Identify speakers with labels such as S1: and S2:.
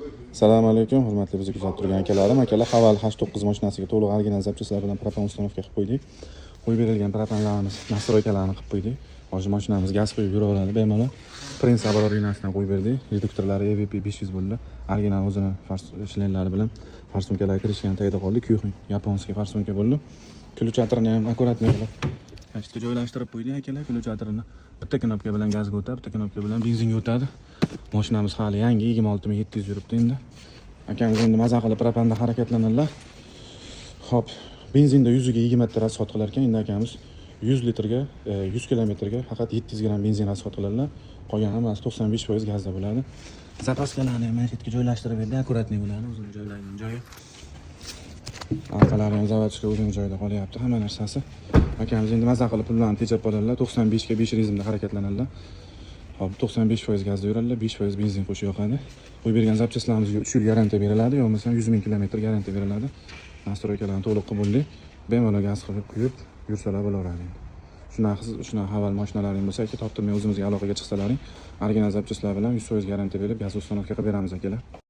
S1: Assalomu alaykum, hurmatli bizni kuzatib turgan akalarim. Akalar, Haval H9 mashinasiga to'liq original zapchastlar bilan propan ustanovka qilib qo'ydik. Qo'yib berilgan propanlarimiz nastroykalarni qilib qo'ydik. Hozir mashinamiz gaz quyib yuraveradi bemalol. Prince Abor originalsidan qo'yib berdik. Reduktorlari EVP 500 bo'ldi. Original o'zini shlenlari bilan farsumkalarga kirishgan tagida qoldi. Kyuxin yaponskiy farsumka bo'ldi. Ключатrini ham akkuratniy qilib kashitga joylashtirib qo'ydik akalar. Ключатrini bitta knopka bilan gazga o'tadi, bitta knopka bilan benzinga o'tadi. Mashinamiz hali yangi 26700 yuribdi endi. Akamiz endi maza qilib propanda harakatlanadilar. Xo'p, benzinda 100 ga 20 ta rasxod qilar ekan, endi akamiz 100 litrga 100 kilometrga faqat 700 gram benzin rasxod qiladilar. Qolgan hammasi 95% gazda bo'ladi. Zapaskalarni ham mana yerga joylashtirib berdik, akkuratniy bo'ladi, o'zini joylaydigan joyi. Arqalari ham zavodchika o'zini joyida qolyapti, hamma narsasi. Akamiz endi maza qilib pullarni tejab qoladilar, 95 ga 5 ritmda harakatlanadilar. Hop, 95% gazda yuradilar, 5% benzin qo'shib yoqadi. Qo'yib bergan zapchastlarimizga 3 yil garantiya beriladi, yoki bo'lmasa 100 ming kilometr garantiya beriladi. Nastroykalarni to'liq qilib bo'ldik. Bemalol gaz qilib quyib yursalar bo'laveradi endi. Shunaqa Haval mashinalaring bo'lsa, aka toptirmay o'zimizga aloqaga chiqsalaring, original zapchastlar bilan 100% garantiya berib, gaz ustanovka qilib beramiz akalar.